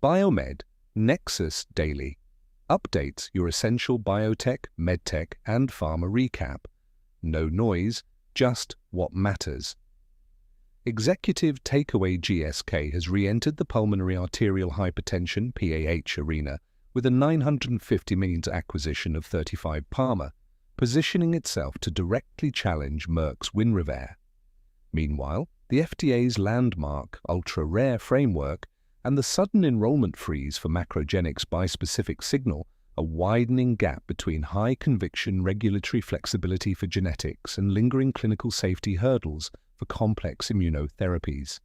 Biomed Nexus Daily updates your essential biotech, medtech, and pharma recap. No noise, just what matters. Executive takeaway GSK has re-entered the pulmonary arterial hypertension (PAH) arena with a $950 million acquisition of 35Pharma, positioning itself to directly challenge Merck's Winrevair. Meanwhile, the FDA's landmark ultra-rare framework and the sudden enrollment freeze for MacroGenics bispecific signal a widening gap between high-conviction regulatory flexibility for genetics and lingering clinical safety hurdles for complex immunotherapies.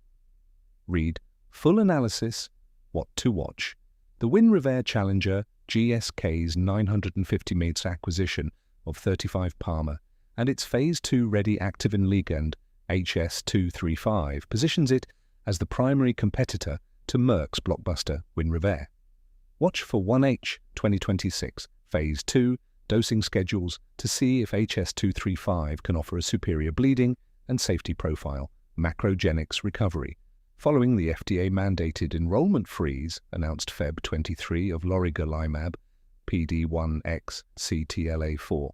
Read full analysis, what to watch. The Winrevair challenger GSK's $950 million acquisition of 35Pharma and its Phase 2 ready Activin ligand HS235 positions it as the primary competitor to Merck's blockbuster Winrevair. Watch for 1H 2026 Phase 2 dosing schedules to see if HS235 can offer a superior bleeding and safety profile. MacroGenics recovery. Following the FDA-mandated enrollment freeze announced Feb 23 of lorigerlimab PD-1X CTLA-4.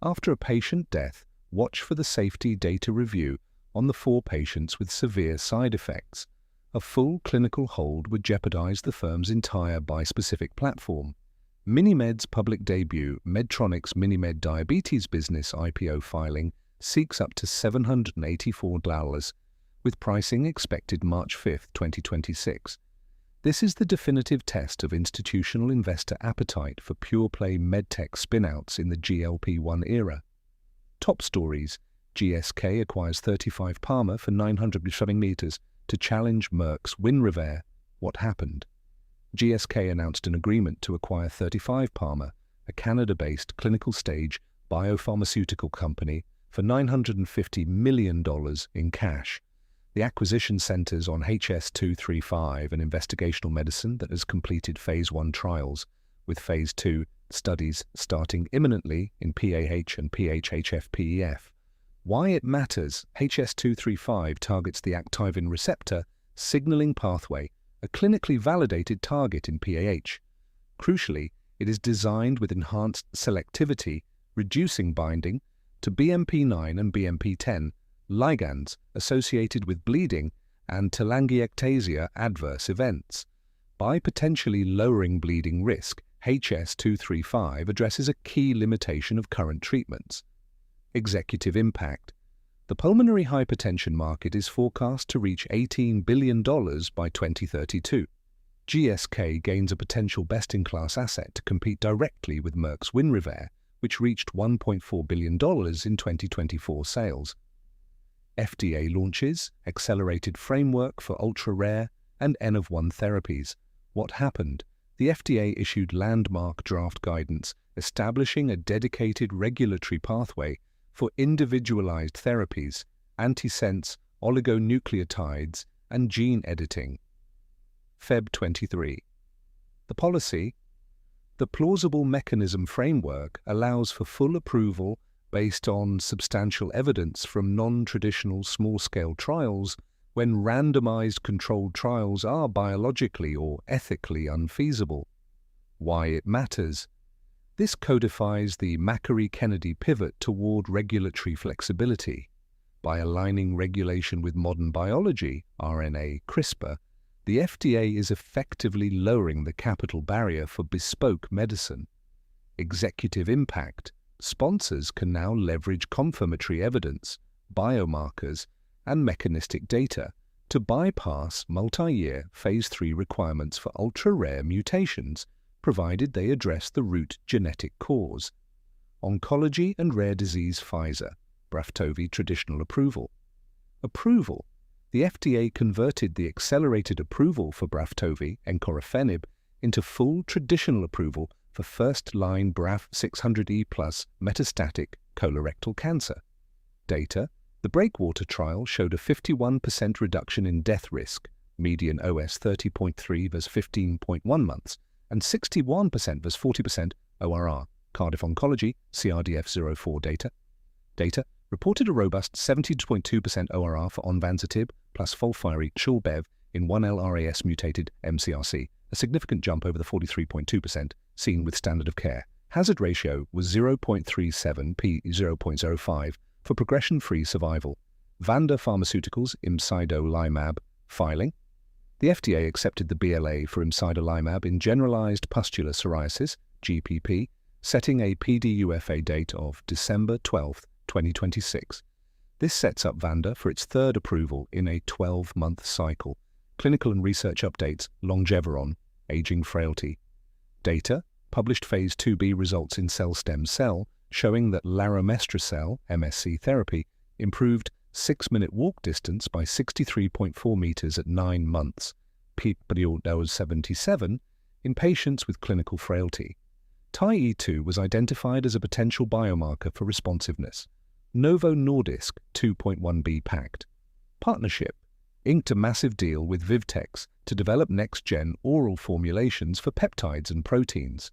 After a patient death, watch for the safety data review on the 4 patients with severe side effects. A full clinical hold would jeopardize the firm's entire bispecific platform. MiniMed's public debut, Medtronic's MiniMed Diabetes Business IPO filing, seeks up to $784, with pricing expected March 5, 2026. This is the definitive test of institutional investor appetite for pure-play medtech spinouts in the GLP-1 era. Top stories: GSK acquires 35Pharma for $900 million to challenge Merck's Winrevair. What happened? GSK announced an agreement to acquire 35Pharma, a Canada-based clinical-stage biopharmaceutical company, for $950 million in cash. The acquisition centers on HS235, an investigational medicine that has completed Phase 1 trials, with Phase 2 studies starting imminently in PAH and PH-HFpEF. Why it matters: HS235 targets the Activin receptor signaling pathway, a clinically validated target in PAH. Crucially, it is designed with enhanced selectivity, reducing binding to BMP9 and BMP10 ligands associated with bleeding and telangiectasia adverse events. By potentially lowering bleeding risk, HS235 addresses a key limitation of current treatments. Executive impact. The pulmonary hypertension market is forecast to reach $18 billion by 2032. GSK gains a potential best-in-class asset to compete directly with Merck's Winrevair, which reached $1.4 billion in 2024 sales. FDA launches accelerated framework for ultra-rare and N-of-1 therapies. What happened? The FDA issued landmark draft guidance establishing a dedicated regulatory pathway for individualized therapies, antisense oligonucleotides, and gene editing. Feb 23. The policy. The plausible mechanism framework allows for full approval based on substantial evidence from non-traditional small-scale trials when randomized controlled trials are biologically or ethically unfeasible. Why it matters. This codifies the Macquarie-Kennedy pivot toward regulatory flexibility. By aligning regulation with modern biology, RNA, CRISPR, the FDA is effectively lowering the capital barrier for bespoke medicine. Executive impact. Sponsors can now leverage confirmatory evidence, biomarkers, and mechanistic data to bypass multi-year Phase 3 requirements for ultra-rare mutations, provided they address the root genetic cause. Oncology and rare disease. Pfizer, Braftovi traditional approval. Approval. The FDA converted the accelerated approval for Braftovi, encorafenib, into full traditional approval for first-line BRAF 600E+ metastatic colorectal cancer. Data. The Breakwater trial showed a 51% reduction in death risk, median OS 30.3 versus 15.1 months, and 61% versus 40% ORR. Cardiff Oncology, CRDF04 data reported a robust 70.2% ORR for onvansertib plus FOLFIRI-Chulbev in 1L RAS mutated MCRC, a significant jump over the 43.2% seen with standard of care. Hazard ratio was 0.37 p 0.05 for progression-free survival. Vanda Pharmaceuticals imsidolimab filing. The FDA accepted the BLA for imsidolimab in generalized pustular psoriasis, GPP, setting a PDUFA date of December 12, 2026. This sets up Vanda for its third approval in a 12-month cycle. Clinical and research updates, Longeveron, aging frailty. Data, published Phase 2b results in cell stem cell, showing that laromestrocel, MSC therapy, improved 6-minute walk distance by 63.4 meters at 9 months, peak period dose 77, in patients with clinical frailty. TIE2 was identified as a potential biomarker for responsiveness. Novo Nordisk 2.1b pact. Partnership inked a massive deal with Vivtex to develop next-gen oral formulations for peptides and proteins.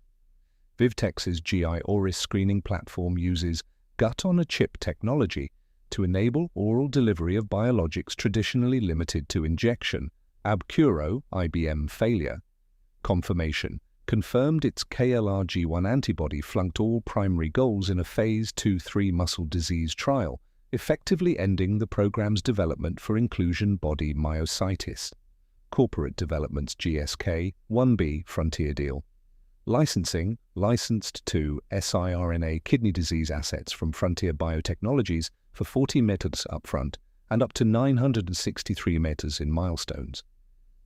Vivtex's GI Auris screening platform uses gut-on-a-chip technology to enable oral delivery of biologics traditionally limited to injection. Abcuro, IBM failure. Confirmation confirmed its KLRG1 antibody flunked all primary goals in a Phase 2-3 muscle disease trial, effectively ending the program's development for inclusion body myositis. Corporate developments GSK 1B frontier deal. Licensing licensed 2 siRNA kidney disease assets from Frontier Biotechnologies for 40 meters upfront and up to 963 meters in milestones.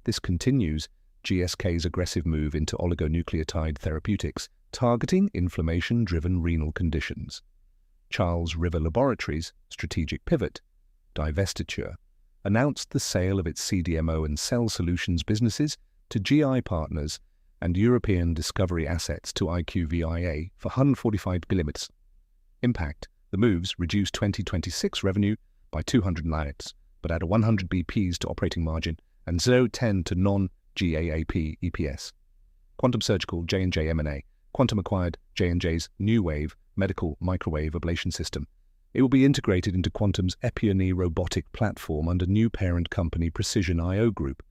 This continues GSK's aggressive move into oligonucleotide therapeutics, targeting inflammation-driven renal conditions. Charles River Laboratories' strategic pivot, divestiture, announced the sale of its CDMO and cell solutions businesses to GI Partners and European discovery assets to IQVIA for 145 billion. Impact: the moves reduced 2026 revenue by 200 millions, but add 100 BPs to operating margin and 0.10 to non-GAAP EPS. Quantum Surgical J&J M&A. Quantum acquired J&J's New Wave medical microwave ablation system. It will be integrated into Quantum's Epionee robotic platform under new parent company Precision IO Group.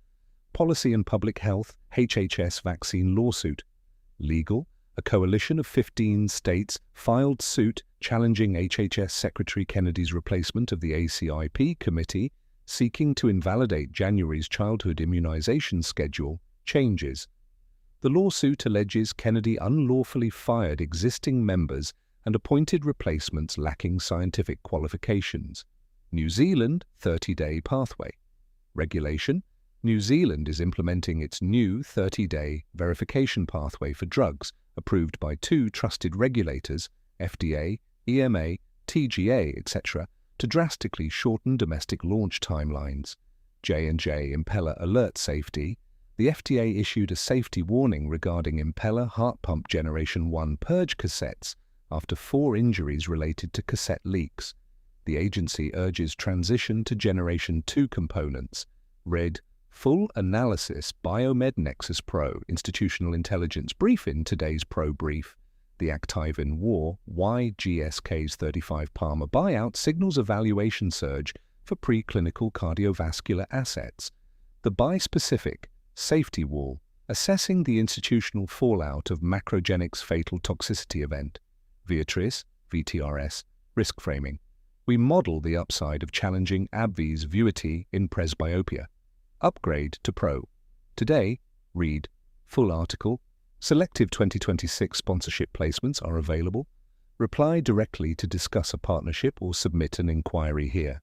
Policy and Public Health HHS vaccine lawsuit. Legal: a coalition of 15 states filed suit challenging HHS Secretary Kennedy's replacement of the ACIP committee, seeking to invalidate January's childhood immunization schedule changes. The lawsuit alleges Kennedy unlawfully fired existing members and appointed replacements lacking scientific qualifications. New Zealand 30-day pathway. Regulation: New Zealand is implementing its new 30-day verification pathway for drugs approved by 2 trusted regulators, FDA, EMA, TGA, etc., to drastically shorten domestic launch timelines. J&J Impeller alert safety. The FDA issued a safety warning regarding Impeller heart pump Generation 1 purge cassettes after 4 injuries related to cassette leaks. The agency urges transition to Generation 2 components. Read Full Analysis Biomed Nexus Pro Institutional Intelligence Brief in today's Pro Brief. The Activin war, why GSK's 35Pharma buyout signals a valuation surge for preclinical cardiovascular assets. The bispecific safety wall, assessing the institutional fallout of MacroGenics fatal toxicity event. Viatris, VTRS, risk framing. We model the upside of challenging AbbVie's Vuity in presbyopia. Upgrade to Pro. Today, read full article. Selective 2026 sponsorship placements are available. Reply directly to discuss a partnership or submit an inquiry here.